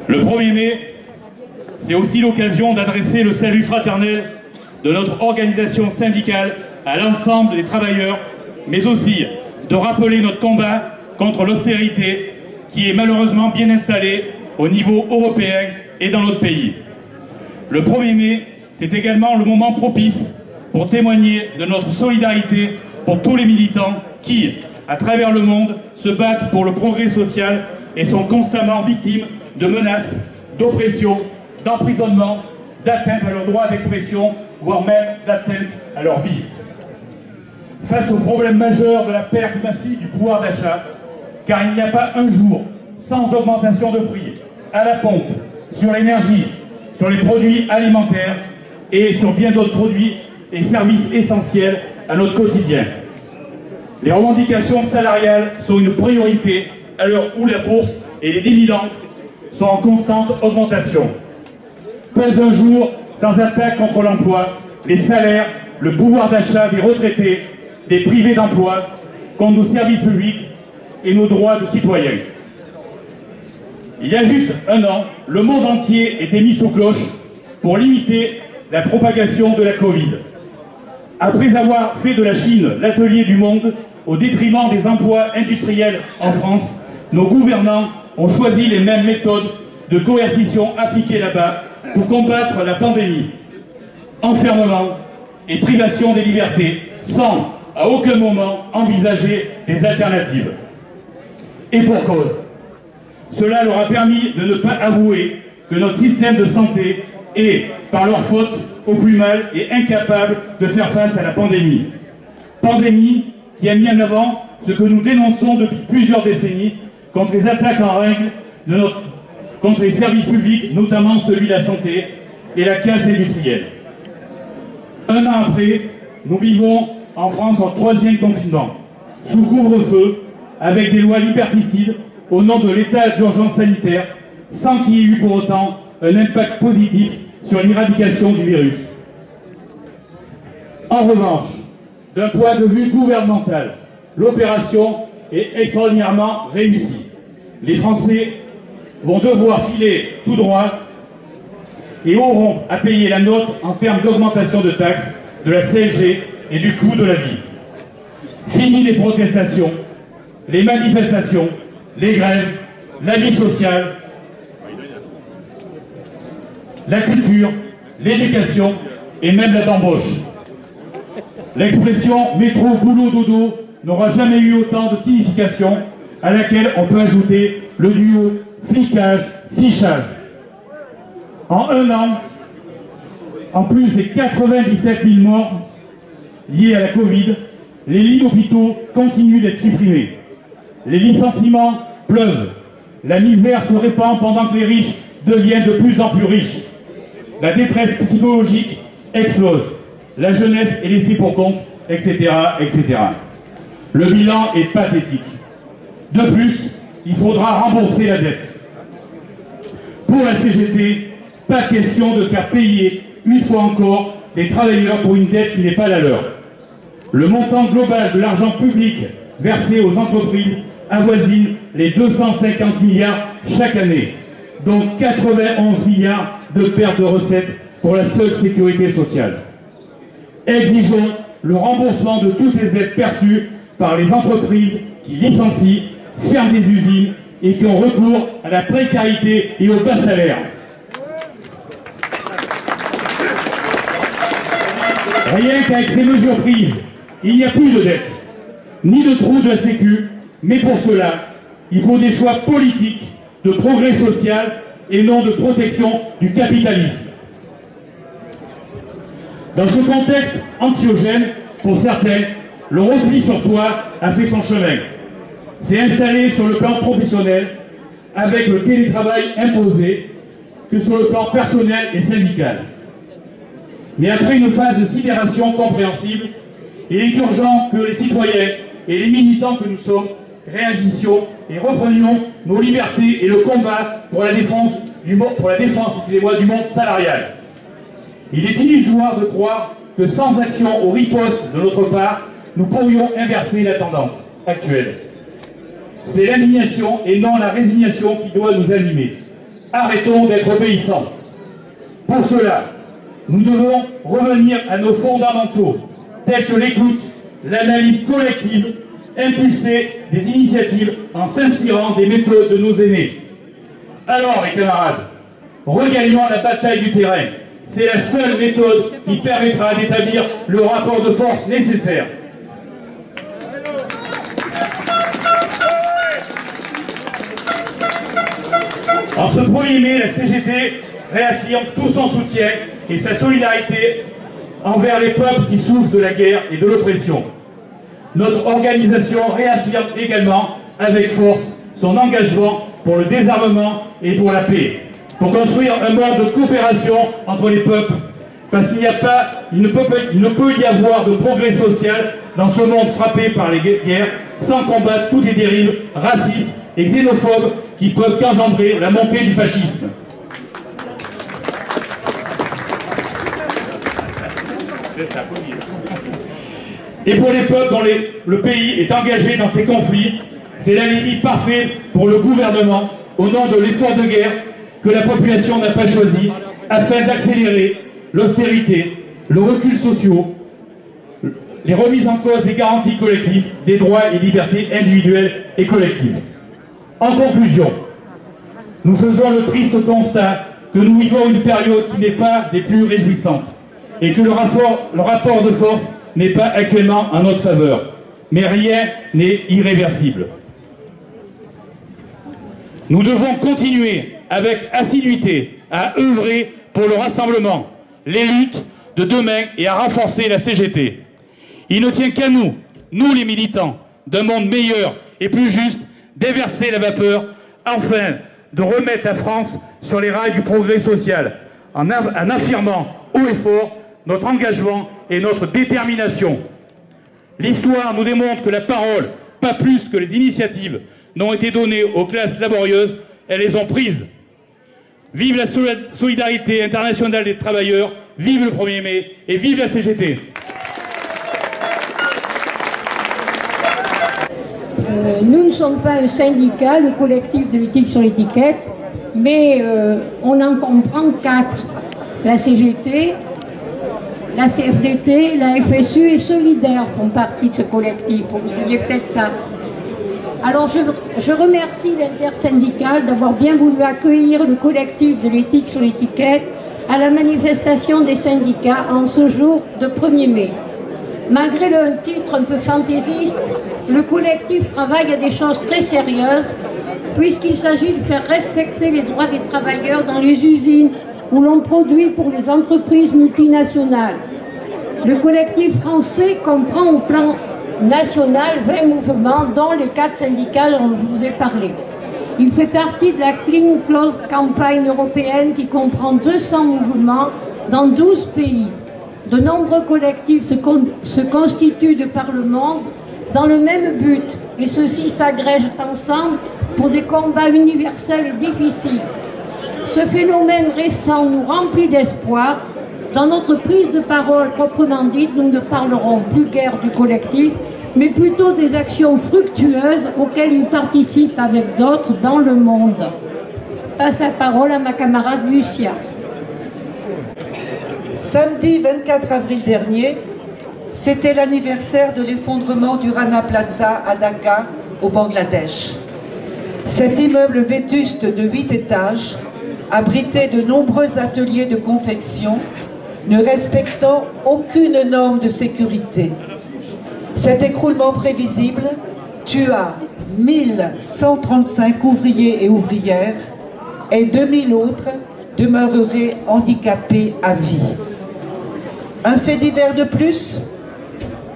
Le 1er mai, c'est aussi l'occasion d'adresser le salut fraternel de notre organisation syndicale à l'ensemble des travailleurs, mais aussi de rappeler notre combat contre l'austérité qui est malheureusement bien installée au niveau européen et dans notre pays. Le 1er mai, c'est également le moment propice pour témoigner de notre solidarité pour tous les militants qui, à travers le monde, se battent pour le progrès social et sont constamment victimes de menaces, d'oppression, d'emprisonnement, d'atteinte à leur droit d'expression, voire même d'atteinte à leur vie. Face au problème majeur de la perte massive du pouvoir d'achat, car il n'y a pas un jour sans augmentation de prix, à la pompe, sur l'énergie, sur les produits alimentaires et sur bien d'autres produits et services essentiels à notre quotidien. Les revendications salariales sont une priorité à l'heure où la bourse et les dividendes sont en constante augmentation. Pas un jour sans attaque contre l'emploi, les salaires, le pouvoir d'achat des retraités, des privés d'emploi, contre nos services publics et nos droits de citoyens. Il y a juste un an, le monde entier était mis sous cloche pour limiter la propagation de la Covid. Après avoir fait de la Chine l'atelier du monde au détriment des emplois industriels en France, nos gouvernants ont choisi les mêmes méthodes de coercition appliquées là-bas pour combattre la pandémie. Enfermement et privation des libertés, sans à aucun moment envisager des alternatives. Et pour cause. Cela leur a permis de ne pas avouer que notre système de santé est, par leur faute, au plus mal et incapable de faire face à la pandémie. Pandémie qui a mis en avant ce que nous dénonçons depuis plusieurs décennies contre les attaques en règle contre les services publics, notamment celui de la santé et la casse industrielle. Un an après, nous vivons en France en 3e confinement, sous couvre-feu, avec des lois liberticides au nom de l'état d'urgence sanitaire, sans qu'il y ait eu pour autant un impact positif sur l'éradication du virus. En revanche, d'un point de vue gouvernemental, l'opération est extraordinairement réussie. Les Français vont devoir filer tout droit et auront à payer la note en termes d'augmentation de taxes, de la CSG et du coût de la vie. Fini les protestations, les manifestations, les grèves, la vie sociale, la culture, l'éducation et même la d'embauche. L'expression métro, boulot, dodo n'aura jamais eu autant de signification, à laquelle on peut ajouter le duo flicage, fichage. En un an, en plus des 97 000 morts liés à la Covid, les lits d'hôpitaux continuent d'être supprimés. Les licenciements pleuvent. La misère se répand pendant que les riches deviennent de plus en plus riches. La détresse psychologique explose. La jeunesse est laissée pour compte, etc., etc. Le bilan est pathétique. De plus, il faudra rembourser la dette. Pour la CGT, pas question de faire payer une fois encore les travailleurs pour une dette qui n'est pas la leur. Le montant global de l'argent public versé aux entreprises avoisine les 250 milliards chaque année, dont 91 milliards de pertes de recettes pour la seule sécurité sociale. Exigeons le remboursement de toutes les aides perçues par les entreprises qui licencient, ferment des usines et qui ont recours à la précarité et au bas salaire. Rien qu'avec ces mesures prises, il n'y a plus de dette, ni de trou de la Sécu, mais pour cela, il faut des choix politiques de progrès social et non de protection du capitalisme. Dans ce contexte anxiogène, pour certains, le repli sur soi a fait son chemin. S'est installé sur le plan professionnel avec le télétravail imposé que sur le plan personnel et syndical. Mais après une phase de sidération compréhensible, il est urgent que les citoyens et les militants que nous sommes réagissions et reprenions nos libertés et le combat pour la défense du monde salarial. Il est illusoire de croire que sans action ou riposte de notre part, nous pourrions inverser la tendance actuelle. C'est l'indignation et non la résignation qui doit nous animer. arrêtons d'être obéissants. Pour cela, nous devons revenir à nos fondamentaux, tels que l'écoute, l'analyse collective, impulser des initiatives en s'inspirant des méthodes de nos aînés. Alors, mes camarades, regagnons la bataille du terrain. C'est la seule méthode qui permettra d'établir le rapport de force nécessaire. En ce 1er mai, la CGT réaffirme tout son soutien et sa solidarité envers les peuples qui souffrent de la guerre et de l'oppression. Notre organisation réaffirme également avec force son engagement pour le désarmement et pour la paix, pour construire un mode de coopération entre les peuples, parce qu'il ne peut y avoir de progrès social dans ce monde frappé par les guerres sans combattre toutes les dérives racistes et xénophobes qui peuvent engendrer la montée du fascisme. Et pour les peuples dont le pays est engagé dans ces conflits, c'est l'alibi parfait pour le gouvernement, au nom de l'effort de guerre que la population n'a pas choisi, afin d'accélérer l'austérité, le recul social, les remises en cause des garanties collectives, des droits et libertés individuelles et collectives. En conclusion, nous faisons le triste constat que nous vivons une période qui n'est pas des plus réjouissantes et que le rapport de force n'est pas actuellement en notre faveur. Mais rien n'est irréversible. Nous devons continuer avec assiduité à œuvrer pour le rassemblement, les luttes de demain et à renforcer la CGT. Il ne tient qu'à nous, nous les militants, d'un monde meilleur et plus juste, déverser la vapeur, afin de remettre la France sur les rails du progrès social, en affirmant haut et fort notre engagement et notre détermination. L'histoire nous démontre que la parole, pas plus que les initiatives, n'ont été données aux classes laborieuses, elles les ont prises. Vive la solidarité internationale des travailleurs, vive le 1er mai et vive la CGT. Nous ne sommes pas un syndicat, le collectif de l'éthique sur l'étiquette, mais on en comprend 4. La CGT, la CFDT, la FSU et Solidaire font partie de ce collectif, vous ne saviez peut-être pas. Alors je remercie l'intersyndicale d'avoir bien voulu accueillir le collectif de l'éthique sur l'étiquette à la manifestation des syndicats en ce jour de 1er mai. Malgré le titre un peu fantaisiste, le collectif travaille à des choses très sérieuses puisqu'il s'agit de faire respecter les droits des travailleurs dans les usines où l'on produit pour les entreprises multinationales. Le collectif français comprend au plan national 20 mouvements, dont les 4 syndicats dont je vous ai parlé. Il fait partie de la Clean Clothes Campaign européenne qui comprend 200 mouvements dans 12 pays. De nombreux collectifs se constituent de par le monde dans le même but, et ceux-ci s'agrègent ensemble pour des combats universels et difficiles. Ce phénomène récent nous remplit d'espoir. Dans notre prise de parole proprement dite, nous ne parlerons plus guère du collectif, mais plutôt des actions fructueuses auxquelles il participe avec d'autres dans le monde. Je passe la parole à ma camarade Lucia. Samedi 24 avril dernier, c'était l'anniversaire de l'effondrement du Rana Plaza à Dhaka, au Bangladesh. Cet immeuble vétuste de 8 étages abritait de nombreux ateliers de confection, ne respectant aucune norme de sécurité. Cet écroulement prévisible tua 1135 ouvriers et ouvrières et 2000 autres demeureraient handicapés à vie. Un fait divers de plus?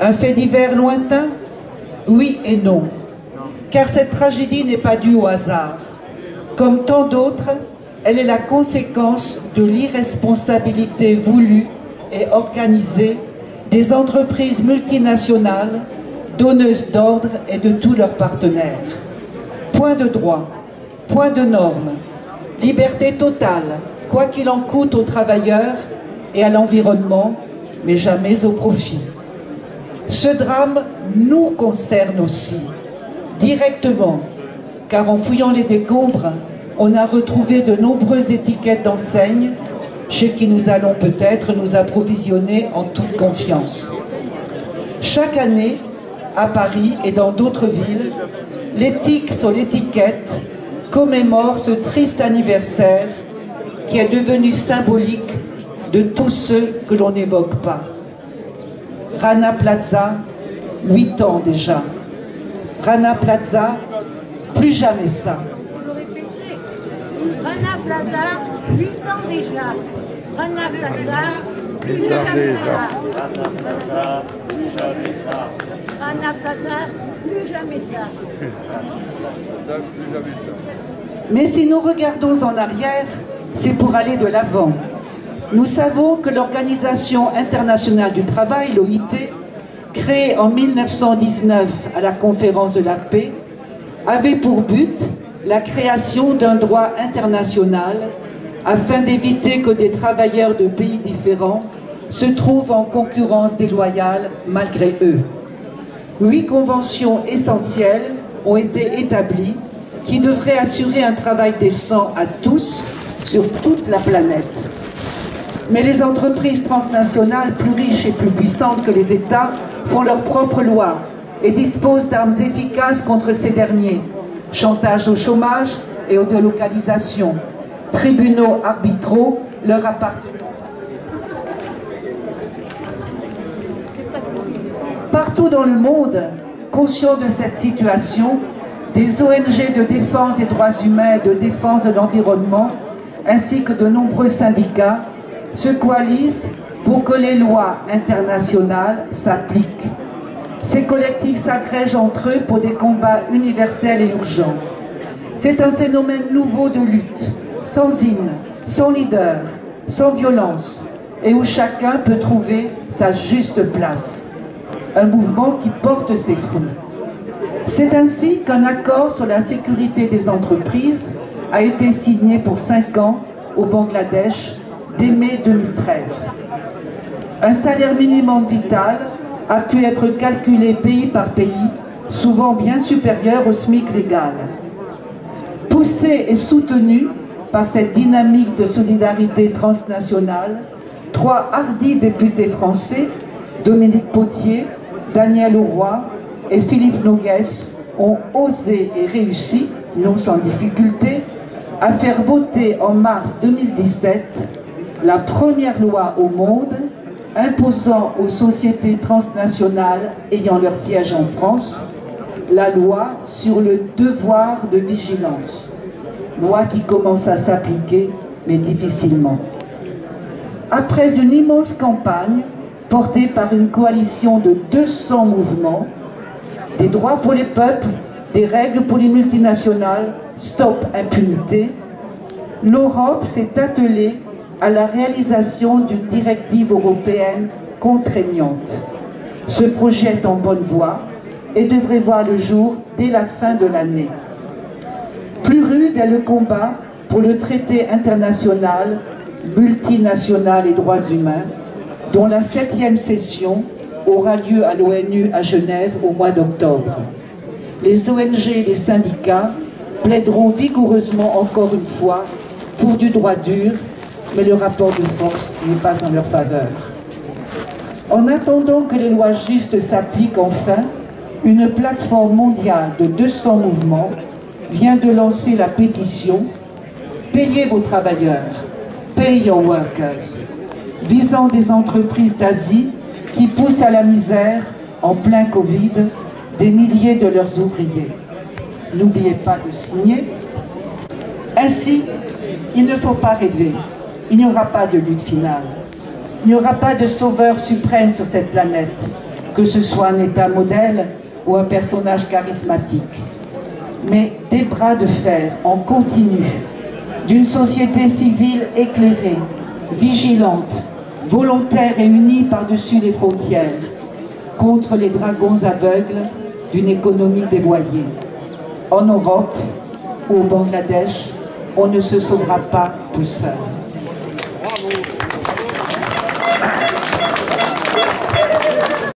Un fait divers lointain? Oui et non, car cette tragédie n'est pas due au hasard. Comme tant d'autres, elle est la conséquence de l'irresponsabilité voulue et organisée des entreprises multinationales, donneuses d'ordre et de tous leurs partenaires. Point de droit, point de normes, liberté totale, quoi qu'il en coûte aux travailleurs et à l'environnement, mais jamais au profit. Ce drame nous concerne aussi, directement, car en fouillant les décombres, on a retrouvé de nombreuses étiquettes d'enseignes chez qui nous allons peut-être nous approvisionner en toute confiance. Chaque année, à Paris et dans d'autres villes, les tics sur l'étiquette commémorent ce triste anniversaire qui est devenu symbolique de tous ceux que l'on n'évoque pas. Rana Plaza, 8 ans déjà. Rana Plaza, plus jamais ça. Rana Plaza, 8 ans déjà. Rana Plaza, plus jamais ça. Rana Plaza, plus jamais ça. Rana Plaza, plus jamais ça. Mais si nous regardons en arrière, c'est pour aller de l'avant. Nous savons que l'Organisation internationale du travail, l'OIT, créée en 1919 à la conférence de la paix, avait pour but la création d'un droit international afin d'éviter que des travailleurs de pays différents se trouvent en concurrence déloyale malgré eux. 8 conventions essentielles ont été établies qui devraient assurer un travail décent à tous sur toute la planète. Mais les entreprises transnationales plus riches et plus puissantes que les États font leurs propres lois et disposent d'armes efficaces contre ces derniers. Chantage au chômage et aux délocalisations, tribunaux arbitraux leur appartenant. Partout dans le monde, conscients de cette situation, des ONG de défense des droits humains et de défense de l'environnement, ainsi que de nombreux syndicats, se coalisent pour que les lois internationales s'appliquent. Ces collectifs s'agrègent entre eux pour des combats universels et urgents. C'est un phénomène nouveau de lutte, sans hymne, sans leader, sans violence, et où chacun peut trouver sa juste place. Un mouvement qui porte ses fruits. C'est ainsi qu'un accord sur la sécurité des entreprises a été signé pour 5 ans au Bangladesh dès mai 2013. Un salaire minimum vital a pu être calculé pays par pays, souvent bien supérieur au SMIC légal. Poussé et soutenu par cette dynamique de solidarité transnationale, 3 hardis députés français, Dominique Potier, Daniel Auroy et Philippe Noguès, ont osé et réussi, non sans difficulté, à faire voter en mars 2017 la première loi au monde imposant aux sociétés transnationales ayant leur siège en France la loi sur le devoir de vigilance. Loi qui commence à s'appliquer, mais difficilement. Après une immense campagne portée par une coalition de 200 mouvements, des droits pour les peuples, des règles pour les multinationales, stop impunité, l'Europe s'est attelée à la réalisation d'une directive européenne contraignante. Ce projet est en bonne voie et devrait voir le jour dès la fin de l'année. Plus rude est le combat pour le traité international multinational et droits humains, dont la 7e session aura lieu à l'ONU à Genève au mois d'octobre. Les ONG et les syndicats plaideront vigoureusement encore une fois pour du droit dur, mais le rapport de force n'est pas en leur faveur. En attendant que les lois justes s'appliquent enfin, une plateforme mondiale de 200 mouvements vient de lancer la pétition « Payez vos travailleurs, pay your workers », visant des entreprises d'Asie qui poussent à la misère, en plein Covid, des milliers de leurs ouvriers. N'oubliez pas de signer. Ainsi, il ne faut pas rêver. Il n'y aura pas de lutte finale. Il n'y aura pas de sauveur suprême sur cette planète, que ce soit un État modèle ou un personnage charismatique. Mais des bras de fer en continu, d'une société civile éclairée, vigilante, volontaire et unie par-dessus les frontières, contre les dragons aveugles d'une économie dévoyée. En Europe ou au Bangladesh, on ne se sauvera pas tout seul.